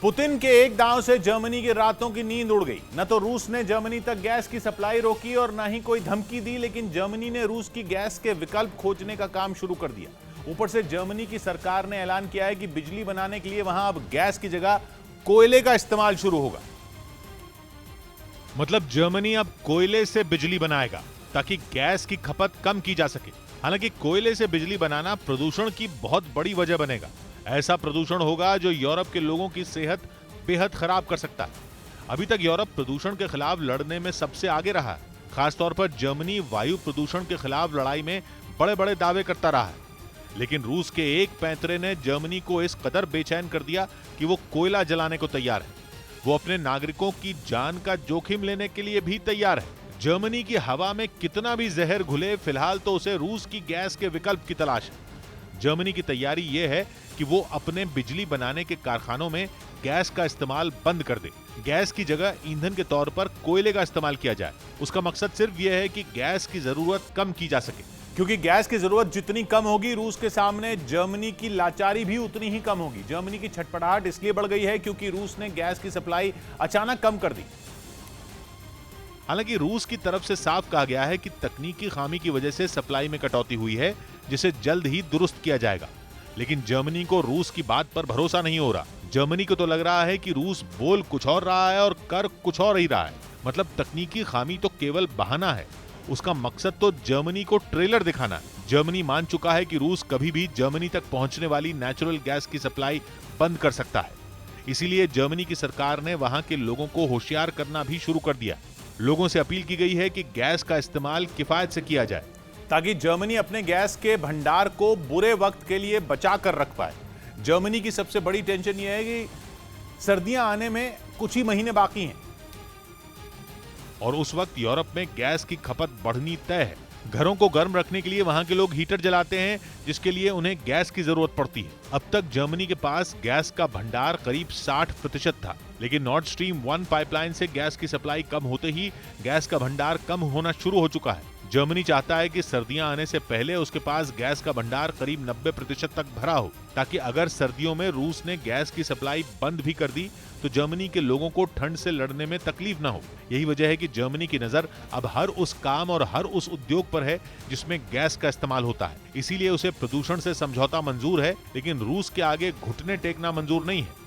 Putin के एक दांव से जर्मनी की रातों की नींद उड़ गई। न तो रूस ने जर्मनी तक गैस की सप्लाई रोकी और न ही कोई धमकी दी, लेकिन जर्मनी ने रूस की गैस के विकल्प खोजने का काम शुरू कर दिया। ऊपर से जर्मनी की सरकार ने ऐलान किया है कि बिजली बनाने के लिए वहां अब गैस की जगह कोयले का इस्तेमाल शुरू होगा। मतलब जर्मनी अब कोयले से बिजली बनाएगा ताकि गैस की खपत कम की जा सके। हालांकि कोयले से बिजली बनाना प्रदूषण की बहुत बड़ी वजह बनेगा। ऐसा प्रदूषण होगा जो यूरोप के लोगों की सेहत बेहद खराब कर सकता है। अभी तक यूरोप प्रदूषण के खिलाफ लड़ने में सबसे आगे रहा है। खासतौर पर जर्मनी वायु प्रदूषण के खिलाफ लड़ाई में बड़े बड़े दावे करता रहा है। लेकिन रूस के एक पैंतरे ने जर्मनी को इस कदर बेचैन कर दिया कि वो कोयला जलाने को तैयार है। वो अपने नागरिकों की जान का जोखिम लेने के लिए भी तैयार है। जर्मनी की हवा में कितना भी जहर घुले, फिलहाल तो उसे रूस की गैस के विकल्प की तलाश है। जर्मनी की तैयारी यह है कि वो अपने बिजली बनाने के कारखानों में गैस का इस्तेमाल बंद कर दे। गैस की जगह ईंधन के तौर पर कोयले का इस्तेमाल किया जाए। उसका मकसद सिर्फ यह है कि गैस की जरूरत कम की जा सके। क्योंकि गैस की जरूरत जितनी कम होगी, रूस के सामने जर्मनी की लाचारी भी उतनी ही कम होगी। जर्मनी की छटपटाहट इसलिए बढ़ गई है क्योंकि रूस ने गैस की सप्लाई अचानक कम कर दी। हालांकि रूस की तरफ से साफ कहा गया है कि तकनीकी खामी की वजह से सप्लाई में कटौती हुई है, जिसे जल्द ही दुरुस्त किया जाएगा। लेकिन जर्मनी को रूस की बात पर भरोसा नहीं हो रहा। जर्मनी को तो लग रहा है कि रूस बोल कुछ और रहा है और कर कुछ और ही रहा है। मतलब तकनीकी खामी तो केवल बहाना है, उसका मकसद तो जर्मनी को ट्रेलर दिखाना है। जर्मनी मान चुका है कि रूस कभी भी जर्मनी तक पहुंचने वाली नेचुरल गैस की सप्लाई बंद कर सकता है। इसीलिए जर्मनी की सरकार ने वहां के लोगों को होशियार करना भी शुरू कर दिया। लोगों से अपील की गई है कि गैस का इस्तेमाल किफायत से किया जाए, ताकि जर्मनी अपने गैस के भंडार को बुरे वक्त के लिए बचा कर रख पाए। जर्मनी की सबसे बड़ी टेंशन यह है कि सर्दियां आने में कुछ ही महीने बाकी हैं और उस वक्त यूरोप में गैस की खपत बढ़नी तय है। घरों को गर्म रखने के लिए वहां के लोग हीटर जलाते हैं, जिसके लिए उन्हें गैस की जरूरत पड़ती है। अब तक जर्मनी के पास गैस का भंडार करीब 60% था, लेकिन नॉर्थ स्ट्रीम 1 पाइपलाइन से गैस की सप्लाई कम होते ही गैस का भंडार कम होना शुरू हो चुका है। जर्मनी चाहता है कि सर्दियां आने से पहले उसके पास गैस का भंडार करीब 90% तक भरा हो, ताकि अगर सर्दियों में रूस ने गैस की सप्लाई बंद भी कर दी तो जर्मनी के लोगों को ठंड से लड़ने में तकलीफ ना हो। यही वजह है कि जर्मनी की नजर अब हर उस काम और हर उस उद्योग पर है जिसमें गैस का इस्तेमाल होता है। इसीलिए उसे प्रदूषण से समझौता मंजूर है, लेकिन रूस के आगे घुटने टेकना मंजूर नहीं है।